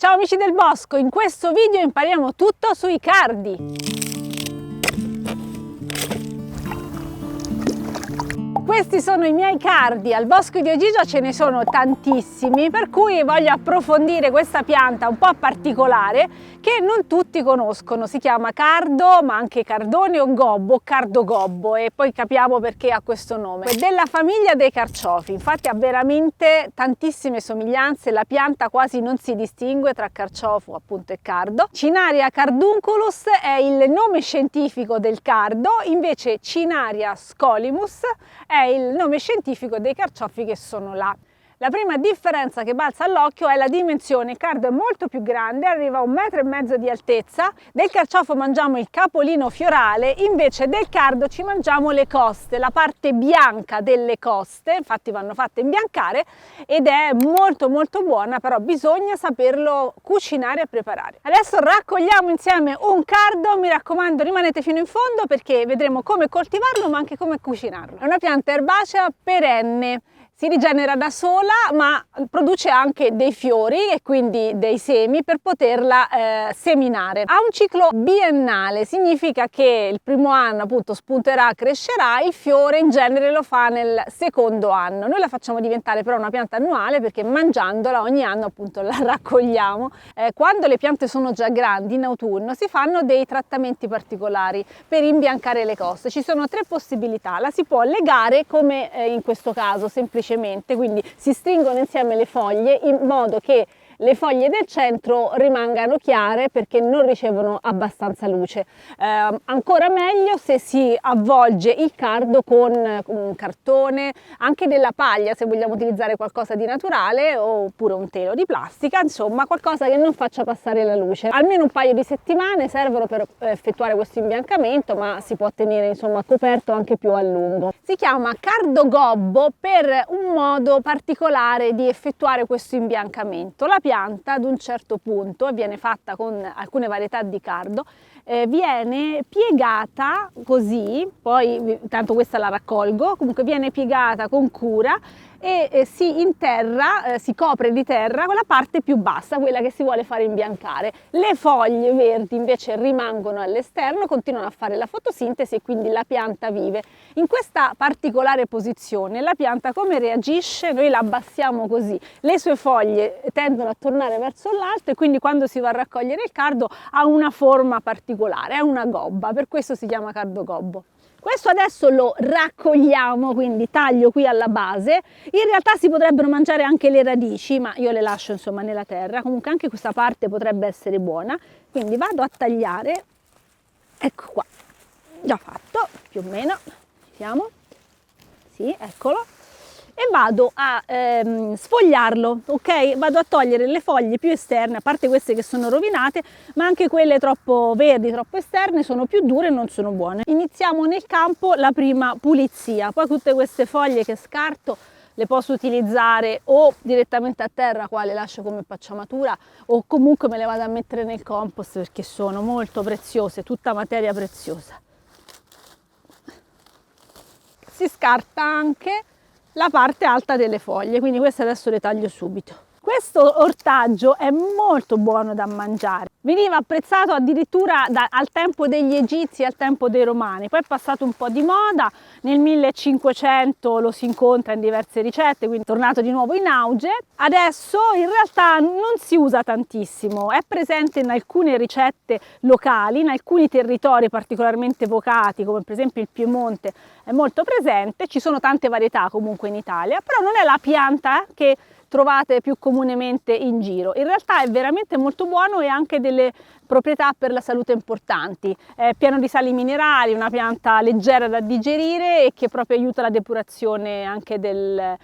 Ciao amici del bosco, in questo video impariamo tutto sui cardi. Questi sono i miei cardi, al bosco di Ogigia ce ne sono tantissimi, per cui voglio approfondire questa pianta un po' particolare che non tutti conoscono. Si chiama cardo, ma anche cardone o gobbo, cardogobbo, e poi capiamo perché ha questo nome. È della famiglia dei carciofi, infatti ha veramente tantissime somiglianze, la pianta quasi non si distingue tra carciofo appunto e cardo. Cinaria cardunculus è il nome scientifico del cardo, invece Cinaria scolimus è il nome scientifico dei carciofi che sono là. La prima differenza che balza all'occhio è la dimensione. Il cardo è molto più grande, arriva a 1,5 metri di altezza. Del carciofo mangiamo il capolino fiorale, invece del cardo ci mangiamo le coste, la parte bianca delle coste, infatti vanno fatte imbiancare ed è molto buona, però bisogna saperlo cucinare e preparare. Adesso raccogliamo insieme un cardo, mi raccomando rimanete fino in fondo perché vedremo come coltivarlo ma anche come cucinarlo. È una pianta erbacea perenne. Si rigenera da sola ma produce anche dei fiori e quindi dei semi per poterla seminare. Ha un ciclo biennale, significa che il primo anno appunto spunterà, crescerà, il fiore in genere lo fa nel secondo anno. Noi la facciamo diventare però una pianta annuale perché mangiandola ogni anno appunto la raccogliamo. Quando le piante sono già grandi in autunno si fanno dei trattamenti particolari per imbiancare le coste. Ci sono 3 possibilità, la si può legare come in questo caso semplicemente, quindi si stringono insieme le foglie in modo che le foglie del centro rimangano chiare perché non ricevono abbastanza luce. Ancora meglio se si avvolge il cardo con un cartone, anche della paglia se vogliamo utilizzare qualcosa di naturale, oppure un telo di plastica, insomma qualcosa che non faccia passare la luce. Almeno un paio di settimane servono per effettuare questo imbiancamento, ma si può tenere insomma coperto anche più a lungo. Si chiama cardo gobbo per un modo particolare di effettuare questo imbiancamento. La pianta ad un certo punto, viene fatta con alcune varietà di cardo, viene piegata così, poi tanto questa la raccolgo, comunque viene piegata con cura e si interra, si copre di terra con la parte più bassa, quella che si vuole fare imbiancare. Le foglie verdi invece rimangono all'esterno, continuano a fare la fotosintesi e quindi la pianta vive. In questa particolare posizione la pianta come reagisce? Noi la abbassiamo così, le sue foglie tendono a tornare verso l'alto e quindi quando si va a raccogliere il cardo ha una forma particolare, è una gobba, per questo si chiama cardo gobbo. Questo adesso lo raccogliamo, quindi taglio qui alla base. In realtà si potrebbero mangiare anche le radici, ma io le lascio insomma nella terra. Comunque anche questa parte potrebbe essere buona, quindi vado a tagliare, ecco qua, già fatto più o meno, siamo, sì, eccolo, e vado a sfogliarlo, ok? Vado a togliere le foglie più esterne, a parte queste che sono rovinate, ma anche quelle troppo verdi, troppo esterne, sono più dure e non sono buone. Iniziamo nel campo la prima pulizia, poi tutte queste foglie che scarto le posso utilizzare o direttamente a terra, qua le lascio come pacciamatura, o comunque me le vado a mettere nel compost perché sono molto preziose, tutta materia preziosa. Si scarta anche la parte alta delle foglie, quindi queste adesso le taglio subito. Questo ortaggio è molto buono da mangiare, veniva apprezzato addirittura al tempo degli Egizi e al tempo dei Romani, poi è passato un po' di moda, nel 1500 lo si incontra in diverse ricette, quindi è tornato di nuovo in auge. Adesso in realtà non si usa tantissimo, è presente in alcune ricette locali, in alcuni territori particolarmente vocati come per esempio il Piemonte è molto presente, ci sono tante varietà comunque in Italia, però non è la pianta che trovate più comunemente in giro. In realtà è veramente molto buono e ha anche delle proprietà per la salute importanti. È pieno di sali minerali, una pianta leggera da digerire e che proprio aiuta la depurazione anche del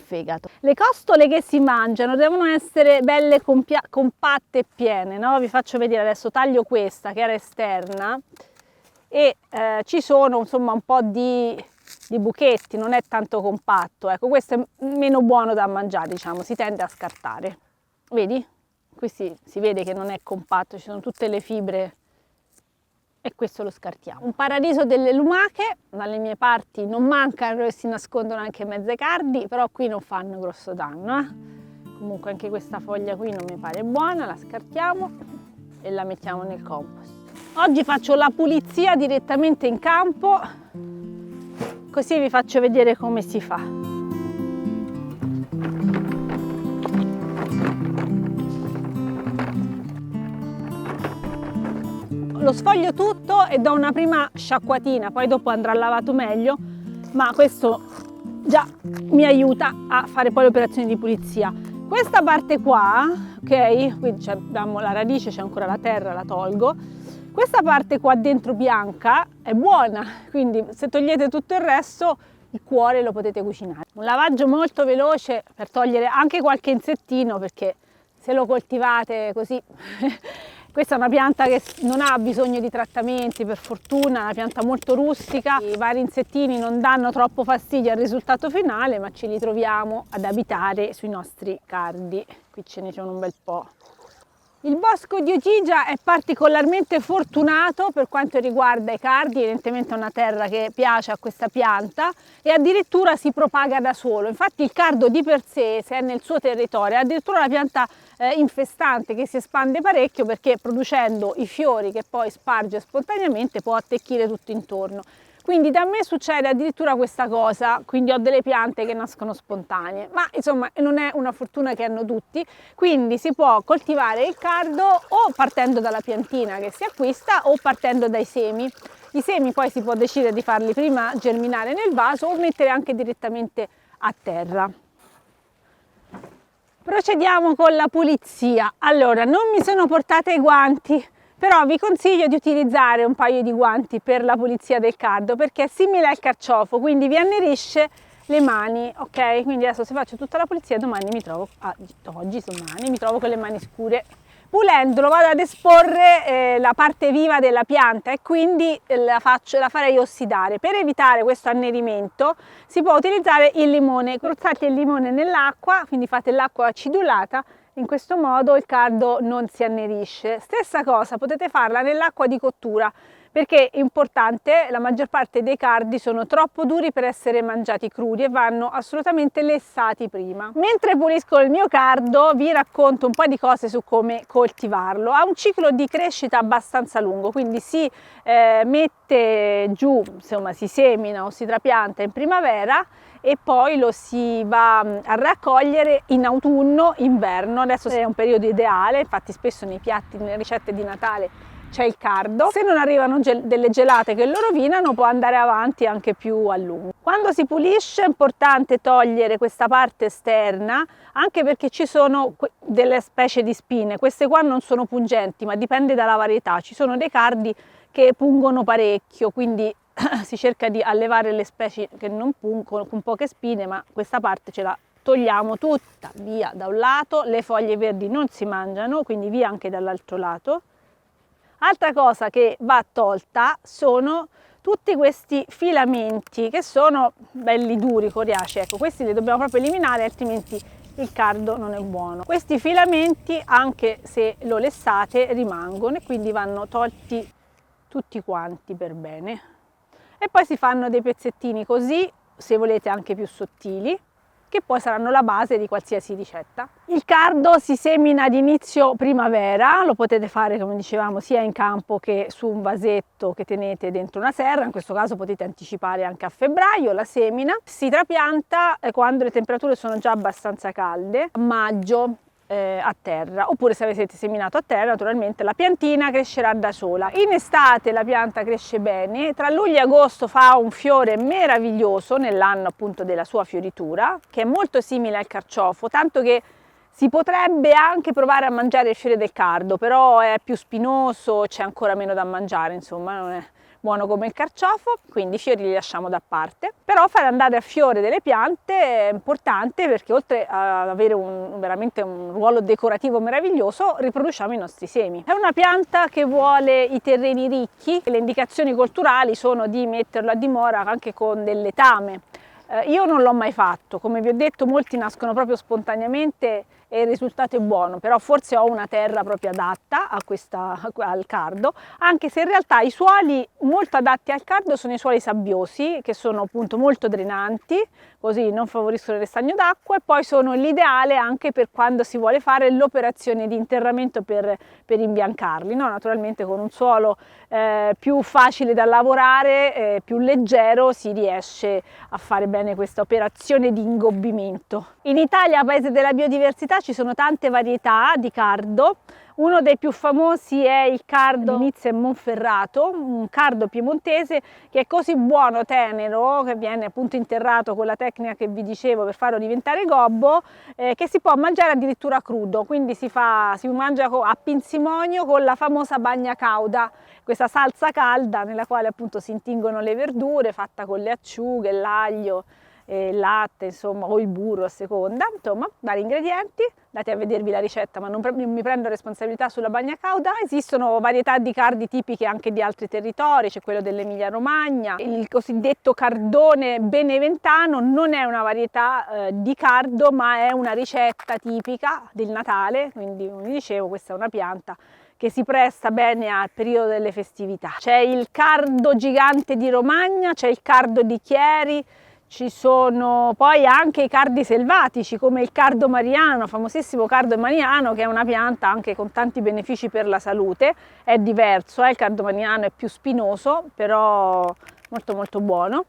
fegato. Le costole che si mangiano devono essere belle compatte e piene, no? Vi faccio vedere adesso, taglio questa che era esterna e ci sono insomma un po' di buchetti, non è tanto compatto, ecco, questo è meno buono da mangiare, diciamo, si tende a scartare. Vedi? Qui si vede che non è compatto, ci sono tutte le fibre e questo lo scartiamo. Un paradiso delle lumache, dalle mie parti non mancano e si nascondono anche mezze cardi, però qui non fanno grosso danno. Comunque anche questa foglia qui non mi pare buona, la scartiamo e la mettiamo nel compost. Oggi faccio la pulizia direttamente in campo, così vi faccio vedere come si fa. Lo sfoglio tutto e do una prima sciacquatina, poi dopo andrà lavato meglio, ma questo già mi aiuta a fare poi le operazioni di pulizia. Questa parte qua, ok, qui abbiamo la radice, c'è ancora la terra, la tolgo. Questa parte qua dentro bianca è buona, quindi se togliete tutto il resto, il cuore lo potete cucinare. Un lavaggio molto veloce per togliere anche qualche insettino, perché se lo coltivate così questa è una pianta che non ha bisogno di trattamenti, per fortuna, è una pianta molto rustica. I vari insettini non danno troppo fastidio al risultato finale, ma ce li troviamo ad abitare sui nostri cardi. Qui ce ne sono un bel po'. Il bosco di Ogygia è particolarmente fortunato per quanto riguarda i cardi, evidentemente è una terra che piace a questa pianta e addirittura si propaga da solo. Infatti il cardo di per sé, se è nel suo territorio, è addirittura una pianta infestante che si espande parecchio, perché producendo i fiori che poi sparge spontaneamente può attecchire tutto intorno. Quindi da me succede addirittura questa cosa, quindi ho delle piante che nascono spontanee, ma insomma non è una fortuna che hanno tutti, quindi si può coltivare il cardo o partendo dalla piantina che si acquista o partendo dai semi. I semi poi si può decidere di farli prima germinare nel vaso o mettere anche direttamente a terra. Procediamo con la pulizia. Allora, non mi sono portata i guanti, però vi consiglio di utilizzare un paio di guanti per la pulizia del cardo, perché è simile al carciofo, quindi vi annerisce le mani, ok? Quindi adesso se faccio tutta la pulizia domani mi trovo, oggi domani mi trovo con le mani scure. Pulendolo vado ad esporre la parte viva della pianta e quindi la farei ossidare. Per evitare questo annerimento si può utilizzare il limone. Spruzzate il limone nell'acqua, quindi fate l'acqua acidulata. In questo modo il cardo non si annerisce. Stessa cosa potete farla nell'acqua di cottura, perché è importante, la maggior parte dei cardi sono troppo duri per essere mangiati crudi e vanno assolutamente lessati prima. Mentre pulisco il mio cardo vi racconto un po' di cose su come coltivarlo. Ha un ciclo di crescita abbastanza lungo, quindi si mette giù, insomma si semina o si trapianta in primavera e poi lo si va a raccogliere in autunno, inverno. Adesso è un periodo ideale, infatti spesso nei piatti, nelle ricette di Natale c'è il cardo. Se non arrivano delle gelate che lo rovinano, può andare avanti anche più a lungo. Quando si pulisce è importante togliere questa parte esterna, anche perché ci sono delle specie di spine. Queste qua non sono pungenti, ma dipende dalla varietà. Ci sono dei cardi che pungono parecchio, quindi si cerca di allevare le specie che non pungono, con poche spine, ma questa parte ce la togliamo tutta via da un lato. Le foglie verdi non si mangiano, quindi via anche dall'altro lato. Altra cosa che va tolta sono tutti questi filamenti che sono belli duri, coriacei, ecco, questi li dobbiamo proprio eliminare, altrimenti il cardo non è buono. Questi filamenti, anche se lo lessate, rimangono e quindi vanno tolti tutti quanti per bene. E poi si fanno dei pezzettini così, se volete anche più sottili, che poi saranno la base di qualsiasi ricetta. Il cardo si semina ad inizio primavera, lo potete fare come dicevamo sia in campo che su un vasetto che tenete dentro una serra, in questo caso potete anticipare anche a febbraio la semina. Si trapianta quando le temperature sono già abbastanza calde, a maggio, a terra, oppure se avete seminato a terra naturalmente la piantina crescerà da sola. In estate la pianta cresce bene, tra luglio e agosto fa un fiore meraviglioso nell'anno appunto della sua fioritura, che è molto simile al carciofo, tanto che si potrebbe anche provare a mangiare il fiore del cardo, però è più spinoso, c'è ancora meno da mangiare, insomma non è buono come il carciofo, quindi i fiori li lasciamo da parte. Però fare andare a fiore delle piante è importante, perché oltre ad avere veramente un ruolo decorativo meraviglioso, riproduciamo i nostri semi. È una pianta che vuole i terreni ricchi, le indicazioni culturali sono di metterlo a dimora anche con del letame. Io non l'ho mai fatto, come vi ho detto molti nascono proprio spontaneamente e il risultato è buono, però forse ho una terra proprio adatta al cardo, anche se in realtà i suoli molto adatti al cardo sono i suoli sabbiosi, che sono appunto molto drenanti, così non favoriscono il restagno d'acqua, e poi sono l'ideale anche per quando si vuole fare l'operazione di interramento per imbiancarli, no? Naturalmente con un suolo più facile da lavorare, più leggero, si riesce a fare bene questa operazione di ingobbimento. In Italia, paese della biodiversità, ci sono tante varietà di cardo. Uno dei più famosi è il cardo Nizza e Monferrato, un cardo piemontese che è così buono, tenero, che viene appunto interrato con la tecnica che vi dicevo per farlo diventare gobbo, che si può mangiare addirittura crudo, quindi si mangia a pinzimonio con la famosa bagna cauda, questa salsa calda nella quale appunto si intingono le verdure, fatta con le acciughe, l'aglio, il latte, insomma, o il burro a seconda, insomma, vari ingredienti. Andate a vedervi la ricetta, ma non mi prendo responsabilità sulla bagna cauda. Esistono varietà di cardi tipiche anche di altri territori, c'è quello dell'Emilia Romagna, il cosiddetto cardone beneventano non è una varietà di cardo, ma è una ricetta tipica del Natale, quindi come dicevo questa è una pianta che si presta bene al periodo delle festività. C'è il cardo gigante di Romagna, c'è il cardo di Chieri, ci sono poi anche i cardi selvatici come il cardo mariano, famosissimo cardo mariano, che è una pianta anche con tanti benefici per la salute. È diverso, il cardo mariano è più spinoso, però molto molto buono.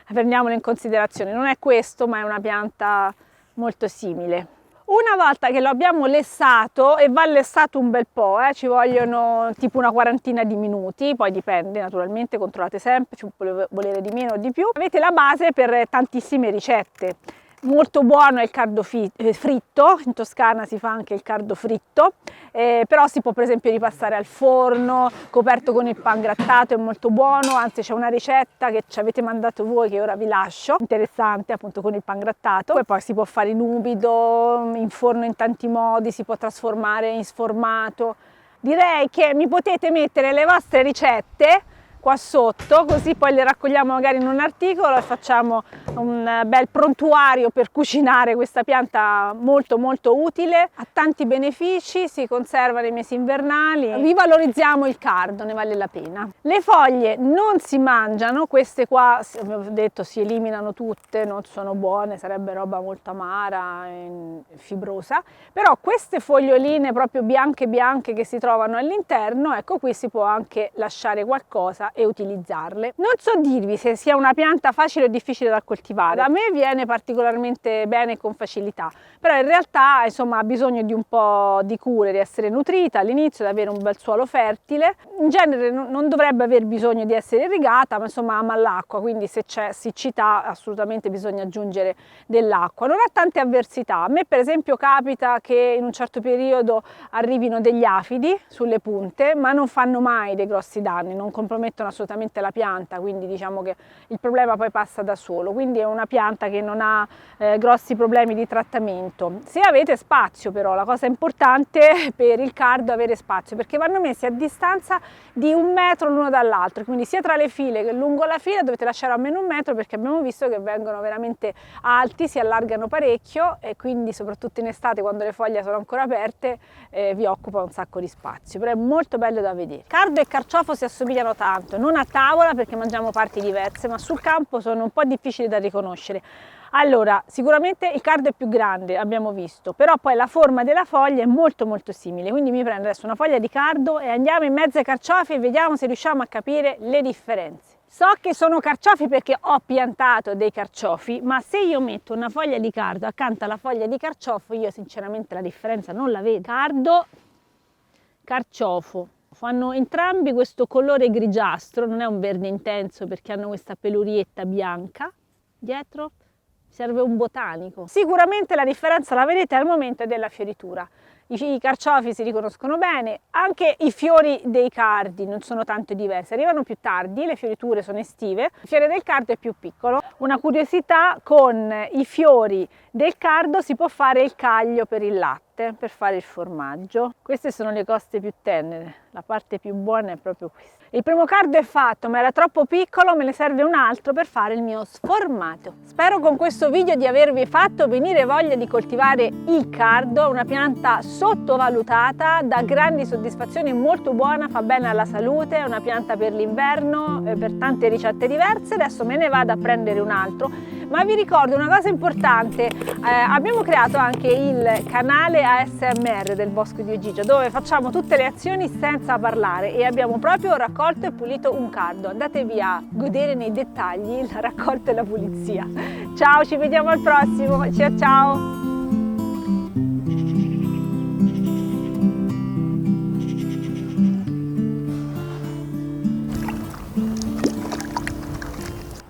Prendiamolo in considerazione, non è questo, ma è una pianta molto simile. Una volta che lo abbiamo lessato, e va lessato un bel po', ci vogliono tipo una quarantina di minuti, poi dipende naturalmente, controllate sempre, ci può volere di meno o di più, avete la base per tantissime ricette. Molto buono è il cardo fritto, in Toscana si fa anche il cardo fritto, però si può per esempio ripassare al forno, coperto con il pangrattato, è molto buono, anzi c'è una ricetta che ci avete mandato voi che ora vi lascio, interessante appunto con il pangrattato, e poi si può fare in umido, in forno in tanti modi, si può trasformare in sformato. Direi che mi potete mettere le vostre ricette qua sotto, così poi le raccogliamo magari in un articolo e facciamo un bel prontuario per cucinare questa pianta molto molto utile, ha tanti benefici, si conserva nei mesi invernali, rivalorizziamo il cardo, ne vale la pena. Le foglie non si mangiano, queste qua avevo detto si eliminano tutte, non sono buone, sarebbe roba molto amara e fibrosa, però queste foglioline proprio bianche bianche che si trovano all'interno, ecco qui si può anche lasciare qualcosa e utilizzarle. Non so dirvi se sia una pianta facile o difficile da coltivare, a me viene particolarmente bene con facilità, però in realtà insomma ha bisogno di un po' di cure, di essere nutrita all'inizio, di avere un bel suolo fertile, in genere non dovrebbe aver bisogno di essere irrigata, ma insomma ama l'acqua, quindi se c'è siccità assolutamente bisogna aggiungere dell'acqua. Non ha tante avversità, a me per esempio capita che in un certo periodo arrivino degli afidi sulle punte, ma non fanno mai dei grossi danni, non compromettono assolutamente la pianta, quindi diciamo che il problema poi passa da solo, quindi è una pianta che non ha grossi problemi di trattamento. Se avete spazio, però la cosa importante per il cardo è avere spazio, perché vanno messi a distanza di 1 metro l'uno dall'altro, quindi sia tra le file che lungo la fila dovete lasciare almeno 1 metro, perché abbiamo visto che vengono veramente alti, si allargano parecchio e quindi soprattutto in estate quando le foglie sono ancora aperte vi occupa un sacco di spazio, però è molto bello da vedere. Cardo e carciofo si assomigliano tanto, non a tavola perché mangiamo parti diverse, ma sul campo sono un po' difficili da riconoscere. Allora, sicuramente il cardo è più grande, abbiamo visto, però poi la forma della foglia è molto molto simile, quindi mi prendo adesso una foglia di cardo e andiamo in mezzo ai carciofi e vediamo se riusciamo a capire le differenze. So che sono carciofi perché ho piantato dei carciofi, ma se io metto una foglia di cardo accanto alla foglia di carciofo, io sinceramente la differenza non la vedo. Cardo, carciofo. Fanno entrambi questo colore grigiastro, non è un verde intenso perché hanno questa pelurietta bianca dietro, serve un botanico. Sicuramente la differenza la vedete al momento della fioritura. I carciofi si riconoscono bene, anche i fiori dei cardi non sono tanto diversi, arrivano più tardi, le fioriture sono estive, il fiore del cardo è più piccolo. Una curiosità, con i fiori del cardo si può fare il caglio per il latte. coste per fare il formaggio. Queste sono le coste più tenere, la parte più buona è proprio questa. Il primo cardo è fatto, ma era troppo piccolo, me ne serve un altro per fare il mio sformato. Spero con questo video di avervi fatto venire voglia di coltivare il cardo, una pianta sottovalutata, dà grandi soddisfazioni, molto buona, fa bene alla salute, è una pianta per l'inverno, per tante ricette diverse. Adesso me ne vado a prendere un altro, ma vi ricordo una cosa importante, abbiamo creato anche il canale ASMR del Bosco di Ogigio, dove facciamo tutte le azioni senza parlare e abbiamo proprio raccolto e pulito un cardo. Andatevi a godere nei dettagli la raccolta e la pulizia. Ciao, ci vediamo al prossimo, ciao ciao!